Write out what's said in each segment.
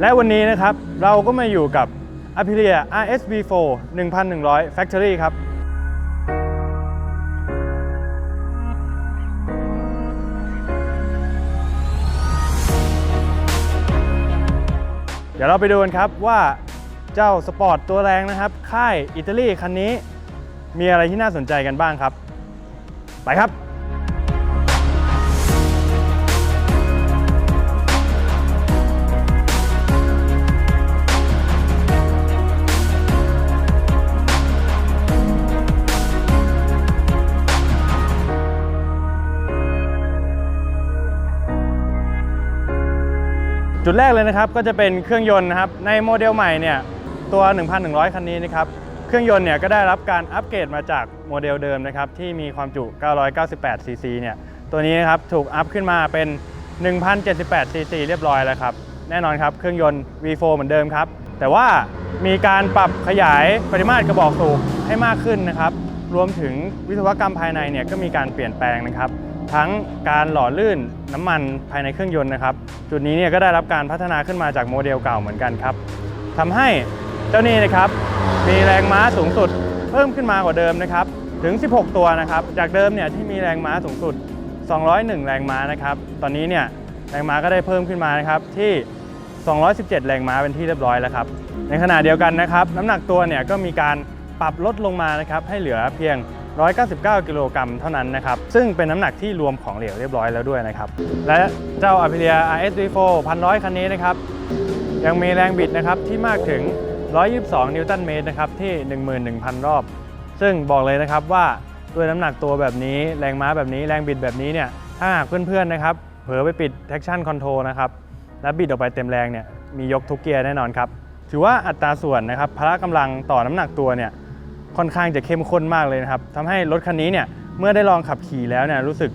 และวันนี้นะครับเราก็มาอยู่กับ Aprilia RSV4 1100 Factory ครับเดี๋ยวเราไปดูกันครับว่าเจ้าสปอร์ตตัวแรงนะครับค่ายอิตาลีคันนี้มีอะไรที่น่าสนใจกันบ้างครับไปครับจุดแรกเลยนะครับก็จะเป็นเครื่องยนต์นะครับในโมเดลใหม่เนี่ยตัว 1,100 คันนี้นะครับเครื่องยนต์เนี่ยก็ได้รับการอัปเกรดมาจากโมเดลเดิมนะครับที่มีความจุ 998 ซีซีเนี่ยตัวนี้นะครับถูกอัพขึ้นมาเป็น 1,078 ซีซีเรียบร้อยแล้วครับแน่นอนครับเครื่องยนต์ V4 เหมือนเดิมครับแต่ว่ามีการปรับขยายปริมาตรกระบอกสูบให้มากขึ้นนะครับรวมถึงวิศวกรรมภายในเนี่ยก็มีการเปลี่ยนแปลงนะครับทั้งการหล่อลื่นน้ำมันภายในเครื่องยนต์นะครับจุดนี้เนี่ยก็ได้รับการพัฒนาขึ้นมาจากโมเดลเก่าเหมือนกันครับทำให้เจ้านี้นะครับมีแรงม้าสูงสุดเพิ่มขึ้นมากว่าเดิมนะครับถึง 16 ตัวนะครับจากเดิมเนี่ยที่มีแรงม้าสูงสุด 201 แรงม้านะครับตอนนี้เนี่ยแรงม้าก็ได้เพิ่มขึ้นมานะครับที่ 217 แรงม้าเป็นที่เรียบร้อยแล้วครับในขณะเดียวกันนะครับน้ำหนักตัวเนี่ยก็มีการปรับลดลงมานะครับให้เหลือเพียง199 กิโลกรัมเท่านั้นนะครับซึ่งเป็นน้ำหนักที่รวมของเหลวเรียบร้อยแล้วด้วยนะครับและเจ้า Aprilia RSV4 1,100 คันนี้นะครับยังมีแรงบิดนะครับที่มากถึง122 นิวตันเมตรนะครับที่ 11,000 รอบซึ่งบอกเลยนะครับว่าด้วยน้ำหนักตัวแบบนี้แรงม้าแบบนี้แรงบิดแบบนี้เนี่ยถ้าหากเพื่อนๆนะครับเผลอไปปิด traction control นะครับและบิดออกไปเต็มแรงเนี่ยมียกทุกเกียร์แน่นอนครับถือว่าอัตราส่วนนะครับพละกำลังต่อน้ำหนักตัวเนี่ยค่อนข้างจะเข้มข้นมากเลยนะครับทำให้รถคันนี้เนี่ยเมื่อได้ลองขับขี่แล้วเนี่ยรู้สึก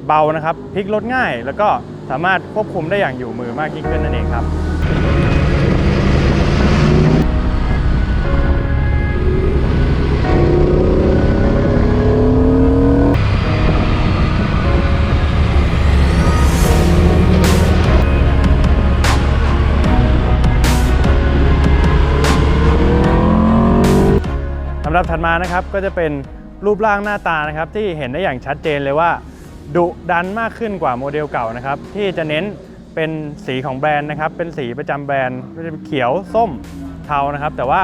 เบานะครับพลิกรถง่ายแล้วก็สามารถควบคุมได้อย่างอยู่มือมากยิ่งขึ้นนั่นเองครับสำหรับถัดมานะครับก็จะเป็นรูปร่างหน้าตานะครับที่เห็นได้อย่างชัดเจนเลยว่าดุดันมากขึ้นกว่าโมเดลเก่านะครับที่จะเน้นเป็นสีของแบรนด์นะครับเป็นสีประจำแบรนด์ก็จะเป็นเขียวส้มเทานะครับแต่ว่า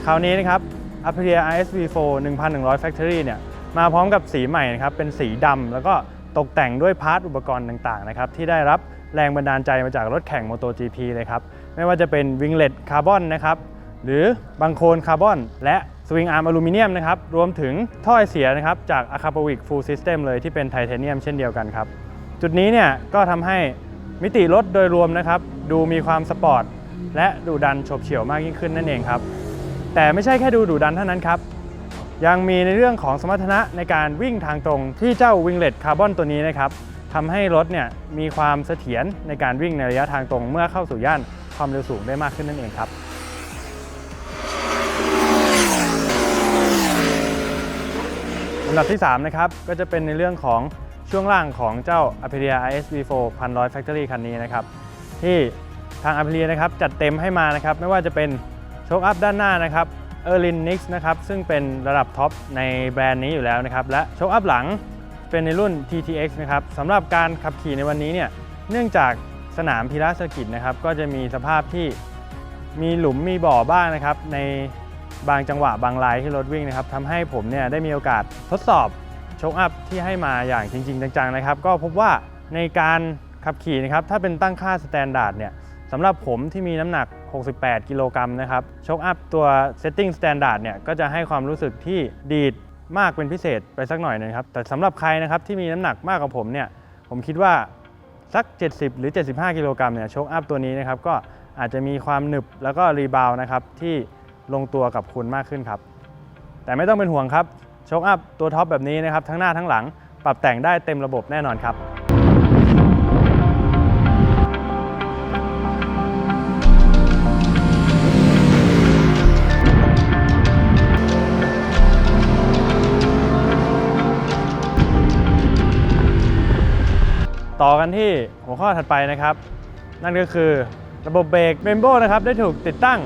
คราวนี้นะครับ Aprilia RSV4 1100 Factory เนี่ยมาพร้อมกับสีใหม่นะครับเป็นสีดำแล้วก็ตกแต่งด้วยพาร์ทอุปกรณ์ต่างๆนะครับที่ได้รับแรงบันดาลใจมาจากรถแข่ง MotoGP เลยครับไม่ว่าจะเป็นวิงเล็ตคาร์บอนนะครับหรือบังโคลนคาร์บอนและสวิงอาร์มอลูมิเนียมนะครับรวมถึงท่อไอเสียนะครับจาก Akrapovic Full System เลยที่เป็นไทเทเนียมเช่นเดียวกันครับจุดนี้เนี่ยก็ทำให้มิติรถโดยรวมนะครับดูมีความสปอร์ตและดุดันโฉบเฉี่ยวมากยิ่งขึ้นนั่นเองครับแต่ไม่ใช่แค่ดูดุดันเท่านั้นครับยังมีในเรื่องของสมรรถนะในการวิ่งทางตรงที่เจ้า Winglet Carbon ตัวนี้นะครับทำให้รถเนี่ยมีความเสถียรในการวิ่งในระยะทางตรงเมื่อเข้าสู่ย่านความเร็วสูงได้มากขึ้นนั่นเองครับลำดับที่3นะครับก็จะเป็นในเรื่องของช่วงล่างของเจ้า Aprilia RSV4 1,100 Factory คันนี้นะครับที่ทาง Aprilia นะครับจัดเต็มให้มานะครับไม่ว่าจะเป็นโชคอัพด้านหน้านะครับ Erlin Nix นะครับซึ่งเป็นระดับท็อปในแบรนด์นี้อยู่แล้วนะครับและโชคอัพหลังเป็นในรุ่น TTX นะครับสำหรับการขับขี่ในวันนี้เนี่ยเนื่องจากสนามพีระเซอร์กิตนะครับก็จะมีสภาพที่มีหลุมมีบ่อบ้างนะครับในบางจังหวะบางไลน์ที่รถวิ่งนะครับทำให้ผมเนี่ยได้มีโอกาสทดสอบโชคอัพที่ให้มาอย่างจริงๆจังๆนะครับก็พบว่าในการขับขี่นะครับถ้าเป็นตั้งค่าสแตนดาร์ดเนี่ยสำหรับผมที่มีน้ำหนัก68 กิโลกรัมนะครับโชคอัพตัว Setting Standard เนี่ยก็จะให้ความรู้สึกที่ดีดมากเป็นพิเศษไปสักหน่อยนึงครับแต่สำหรับใครนะครับที่มีน้ำหนักมากกว่าผมเนี่ยผมคิดว่าสัก70หรือ75 กิโลกรัมเนี่ยโชคอัพตัวนี้นะครับก็อาจจะมีความหนึบแล้วก็รีบาวนะครับที่ลงตัวกับคุณมากขึ้นครับแต่ไม่ต้องเป็นห่วงครับโชคอัพตัวท็อปแบบนี้นะครับทั้งหน้าทั้งหลังปรับแต่งได้เต็มระบบแน่นอนครับต่อกันที่หัวข้อถัดไปนะครับนั่นก็คือ ระบบเบรก Brembo นะครับได้ถูกติดตั้ง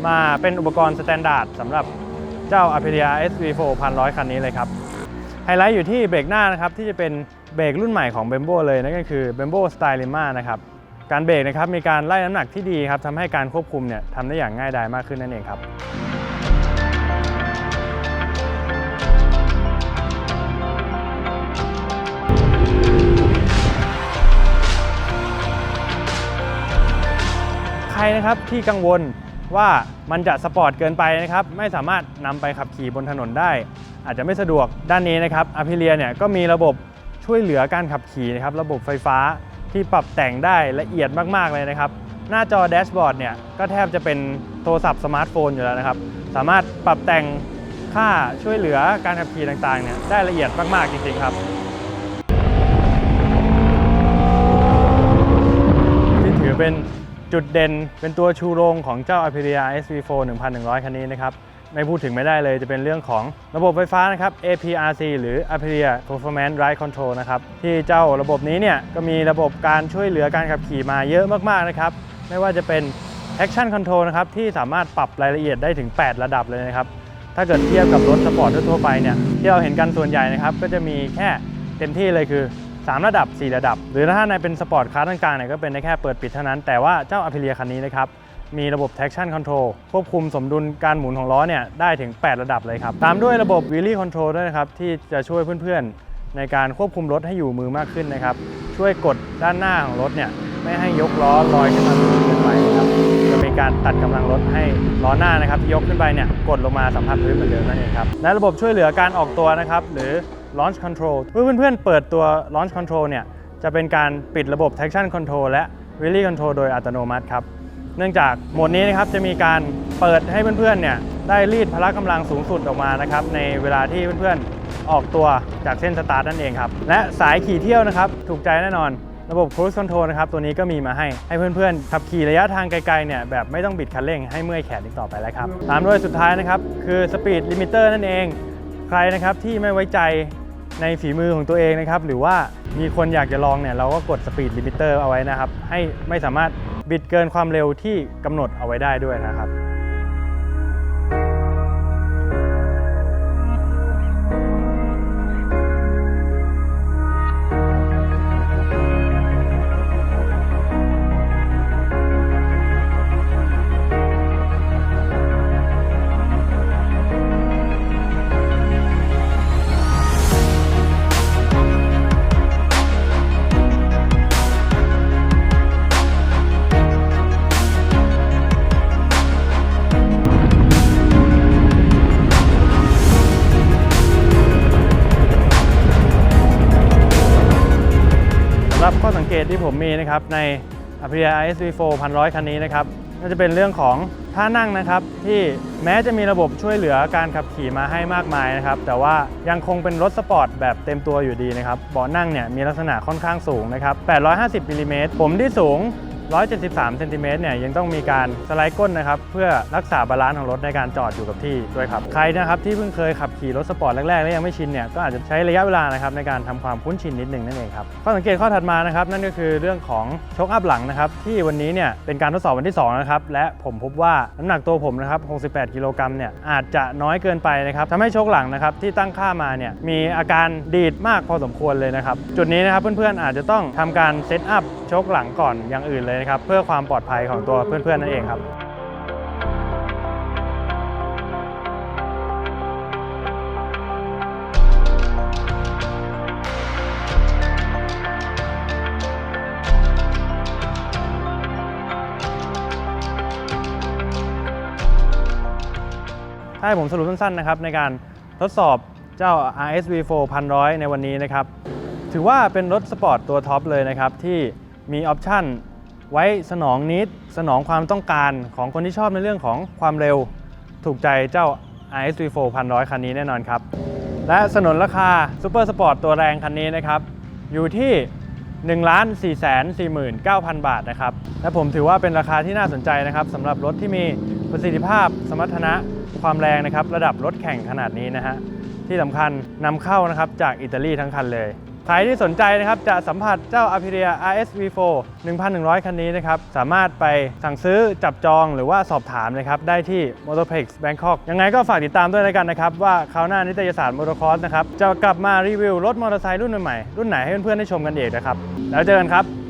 มาเป็นอุปกรณ์สแตนดาร์ดสำหรับเจ้า Aprilia SV4 1100 คันนี้เลยครับไฮไลท์อยู่ที่เบรกหน้านะครับที่จะเป็นเบรกรุ่นใหม่ของ Brembo เลยนั่นก็คือ Brembo Stylema นะครับการเบรกนะครับมีการไล่น้ำหนักที่ดีครับทำให้การควบคุมเนี่ยทำได้อย่างง่ายดายมากขึ้นนั่นเองครับใครนะครับที่กังวลว่ามันจะสปอร์ตเกินไปนะครับไม่สามารถนำไปขับขี่บนถนนได้อาจจะไม่สะดวกด้านนี้นะครับ Aprilia เนี่ยก็มีระบบช่วยเหลือการขับขี่นะครับระบบไฟฟ้าที่ปรับแต่งได้ละเอียดมากๆเลยนะครับหน้าจอแดชบอร์ดเนี่ยก็แทบจะเป็นโทรศัพท์สมาร์ทโฟนอยู่แล้วนะครับสามารถปรับแต่งค่าช่วยเหลือการขับขี่ต่างๆเนี่ยได้ละเอียดมากๆจริงๆครับที่ถือเป็นจุดเด่นเป็นตัวชูโรงของเจ้า Aprilia SV4 1100 คันนี้นะครับไม่พูดถึงไม่ได้เลยจะเป็นเรื่องของระบบไฟฟ้านะครับ APRC หรือ Aprilia Performance Ride Control นะครับที่เจ้าระบบนี้เนี่ยก็มีระบบการช่วยเหลือการขับขี่มาเยอะมากๆนะครับไม่ว่าจะเป็น Action Control นะครับที่สามารถปรับรายละเอียดได้ถึง 8 ระดับเลยนะครับถ้าเกิดเทียบกับรถสปอร์ตทั่วไปเนี่ยที่เราเห็นกันส่วนใหญ่นะครับก็จะมีแค่เต็มที่เลยคือ3 ระดับ 4 ระดับหรือถ้าในเป็นสปอร์ตคลาสกลางๆเนี่ยก็เป็นได้แค่เปิดปิดเท่านั้นแต่ว่าเจ้า Aprilia คันนี้นะครับมีระบบ traction control ควบคุมสมดุลการหมุนของล้อเนี่ยได้ถึง 8 ระดับเลยครับตามด้วยระบบ wheelie control ด้วยนะครับที่จะช่วยเพื่อนๆในการควบคุมรถให้อยู่มือมากขึ้นนะครับช่วยกดด้านหน้าของรถเนี่ยไม่ให้ยกล้อลอยขึ้นมาสูงเกินไปนะครับจะมีการตัดกำลังรถให้ล้อหน้านะครับที่ยกขึ้นไปเนี่ยกดลงมาสัมผัสพื้นเหมือนเดิมนั่นเองครับและระบบช่วยเหลือการออกตัวนะครับหรือ launch control เพื่อนๆเปิดตัว launch control เนี่ยจะเป็นการปิดระบบ traction control และ wheelie control โดยอัตโนมัติครับเนื่องจากโหมดนี้นะครับจะมีการเปิดให้เพื่อนๆเนี่ยได้รีดพละกำลังสูงสุดออกมานะครับในเวลาที่เพื่อนๆออกตัวจากเส้นสตาร์ทนั่นเองครับและสายขี่เที่ยวนะครับถูกใจแน่นอนระบบ cruise control นะครับตัวนี้ก็มีมาให้เพื่อนๆขับขี่ระยะทางไกลๆเนี่ยแบบไม่ต้องบิดคันเร่งให้เมื่อยแขนอีกต่อไปแล้วครับตามด้วยสุดท้ายนะครับคือ speed limiter นั่นเองใครนะครับที่ไม่ไว้ใจในฝีมือของตัวเองนะครับหรือว่ามีคนอยากจะลองเนี่ยเราก็กด speed limiter เอาไว้นะครับให้ไม่สามารถบิดเกินความเร็วที่กำหนดเอาไว้ได้ด้วยนะครับข้อสังเกตที่ผมมีนะครับใน Aprilia SV4 1100 คันนี้นะครับน่าจะเป็นเรื่องของท่านั่งนะครับที่แม้จะมีระบบช่วยเหลือการขับขี่มาให้มากมายนะครับแต่ว่ายังคงเป็นรถสปอร์ตแบบเต็มตัวอยู่ดีนะครับเบาะนั่งเนี่ยมีลักษณะค่อนข้างสูงนะครับ850มิลลิเมตรผมที่สูง173เซนติเมตรเนี่ยยังต้องมีการสไลด์ก้นนะครับเพื่อรักษาบาลานซ์ของรถในการจอดอยู่กับที่ด้วยครับใครนะครับที่เพิ่งเคยขับขี่รถสปอร์ตแรกๆแล้วยังไม่ชินเนี่ยก็อาจจะใช้ระยะเวลานะครับในการทำความคุ้นชินนิดนึงนั่นเองครับข้อสังเกตข้อถัดมานะครับนั่นก็คือเรื่องของโชคอัพหลังนะครับที่วันนี้เนี่ยเป็นการทดสอบวันที่2นะครับและผมพบว่าน้ำหนักตัวผมนะครับ68กิโลกรัมเนี่ยอาจจะน้อยเกินไปนะครับทำให้โชคหลังนะครับที่ตั้งค่ามาเนี่ยมีอาการดีดมากพอสมควรเลยนะครับจุดนี้นะครับเพื่อนๆอาจจะต้องทำการเซตอัพโชคหลังก่อนอย่างอื่นเลยนะครับเพื่อความปลอดภัยของตัวเพื่อนๆนั่นเองครับให้ผมสรุปสั้นๆนะครับในการทดสอบเจ้า RSV4 1100 ในวันนี้นะครับถือว่าเป็นรถสปอร์ตตัวท็อปเลยนะครับที่มีออปชั่นไว้สนองนิดสนองความต้องการของคนที่ชอบในเรื่องของความเร็วถูกใจเจ้า RSV4 1100 คันนี้แน่นอนครับและสนนราคาซูเปอร์สปอร์ตตัวแรงคันนี้นะครับอยู่ที่ 1,449,000 บาทนะครับและผมถือว่าเป็นราคาที่น่าสนใจนะครับสำหรับรถที่มีประสิทธิภาพสมรรถนะความแรงนะครับระดับรถแข่งขนาดนี้นะฮะที่สำคัญนำเข้านะครับจากอิตาลีทั้งคันเลย ใครที่สนใจนะครับจะสัมผัสเจ้า Aprilia RS V4 1,100 คันนี้นะครับสามารถไปสั่งซื้อจับจองหรือว่าสอบถามนะครับได้ที่ Motorplex Bangkok ยังไงก็ฝากติดตามด้วยแล้วกันนะครับว่าคราวหน้านิตยสาร Motocross นะครับจะกลับมารีวิวรถมอเตอร์ไซค์รุ่นใหม่ๆรุ่นไหนให้เพื่อนๆได้ชมกันอีกนะครับแล้วเจอกันครับ